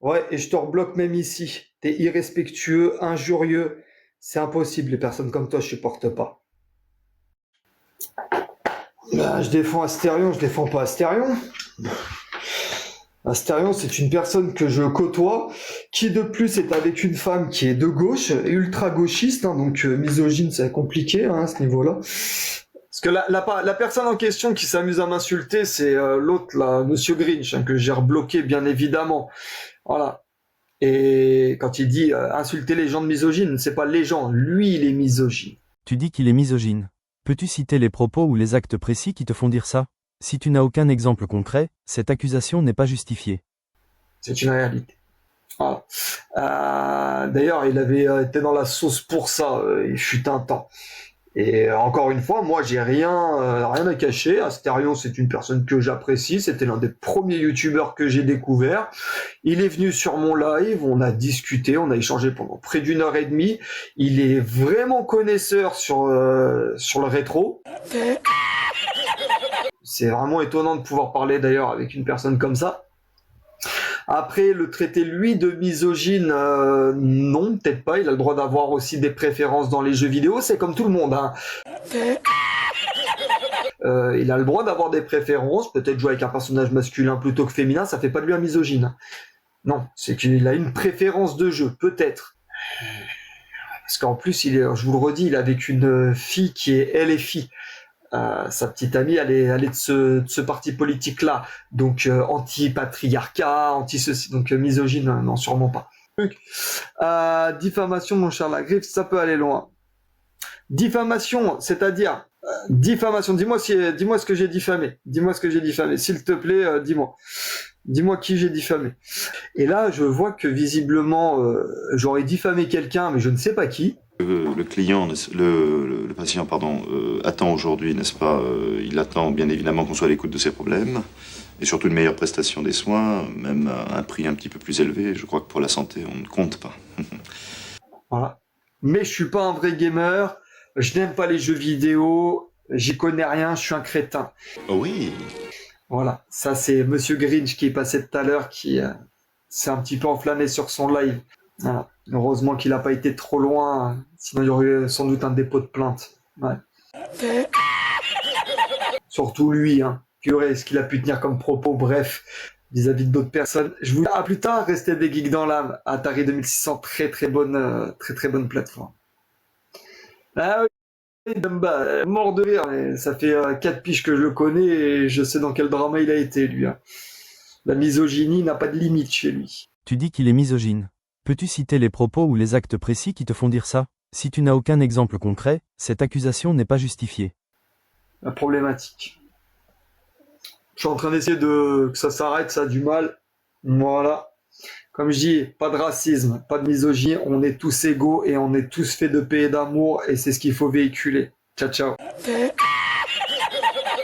Ouais, et je te rebloque même ici. T'es irrespectueux, injurieux. C'est impossible, les personnes comme toi, je supporte pas. Bah, je défends Astérion, je défends pas Astérion. Astérion, c'est une personne que je côtoie, qui de plus est avec une femme qui est de gauche, ultra gauchiste, hein, donc misogyne, c'est compliqué hein, à ce niveau-là. Parce que la personne en question qui s'amuse à m'insulter, c'est l'autre, là, Monsieur Grinch, hein, que j'ai rebloqué, bien évidemment. Voilà. Et quand il dit insulter les gens de misogyne, c'est pas les gens, lui, il est misogyne. Tu dis qu'il est misogyne. Peux-tu citer les propos ou les actes précis qui te font dire ça? Si tu n'as aucun exemple concret, cette accusation n'est pas justifiée. C'est une réalité. Voilà. D'ailleurs, il avait été dans la sauce pour ça, il fut un temps. Et encore une fois, moi, j'ai rien à cacher. Astérion, c'est une personne que j'apprécie. C'était l'un des premiers youtubeurs que j'ai découvert. Il est venu sur mon live, on a discuté, on a échangé pendant près d'une heure et demie. Il est vraiment connaisseur sur le rétro. C'est vraiment étonnant de pouvoir parler d'ailleurs avec une personne comme ça. Après, le traiter lui de misogyne, non, peut-être pas. Il a le droit d'avoir aussi des préférences dans les jeux vidéo. C'est comme tout le monde. Hein. Il a le droit d'avoir des préférences. Peut-être jouer avec un personnage masculin plutôt que féminin, ça fait pas de lui un misogyne. Non, c'est qu'il a une préférence de jeu, peut-être. Parce qu'en plus, je vous le redis, il est avec une fille qui est LFI. Sa petite amie, elle est de ce parti politique-là. Donc, anti-patriarcat, anti-ceci. Donc, misogyne, non, sûrement pas. Diffamation, mon cher Lagriffe, ça peut aller loin. Diffamation, c'est-à-dire... diffamation, dis-moi ce que j'ai diffamé. Dis-moi ce que j'ai diffamé. S'il te plaît, dis-moi. Dis-moi qui j'ai diffamé. Et là, je vois que visiblement, j'aurais diffamé quelqu'un, mais je ne sais pas qui. Le patient, pardon, attend aujourd'hui, n'est-ce pas? Il attend bien évidemment qu'on soit à l'écoute de ses problèmes et surtout une meilleure prestation des soins, même à un prix un petit peu plus élevé. Je crois que pour la santé, on ne compte pas. Voilà. Mais je suis pas un vrai gamer. Je n'aime pas les jeux vidéo. J'y connais rien. Je suis un crétin. Oh oui. Voilà. Ça, c'est Monsieur Grinch qui est passé tout à l'heure, qui s'est un petit peu enflammé sur son live. Voilà. Heureusement qu'il n'a pas été trop loin. Sinon, il y aurait eu sans doute un dépôt de plainte. Ouais. Surtout lui, hein. Purée, ce qu'il a pu tenir comme propos, bref, vis-à-vis d'autres personnes. Je vous dis à plus tard, restez des geeks dans l'âme. Atari 2600, très bonne plateforme. Ah oui, Dumba, mort de rire, mais ça fait 4 piges que je le connais et je sais dans quel drama il a été, lui. Hein. La misogynie n'a pas de limite chez lui. Tu dis qu'il est misogyne. Peux-tu citer les propos ou les actes précis qui te font dire ça? Si tu n'as aucun exemple concret, cette accusation n'est pas justifiée. La problématique. Je suis en train d'essayer que ça s'arrête, ça a du mal. Voilà. Comme je dis, pas de racisme, pas de misogynie, on est tous égaux et on est tous faits de paix et d'amour et c'est ce qu'il faut véhiculer. Ciao, ciao.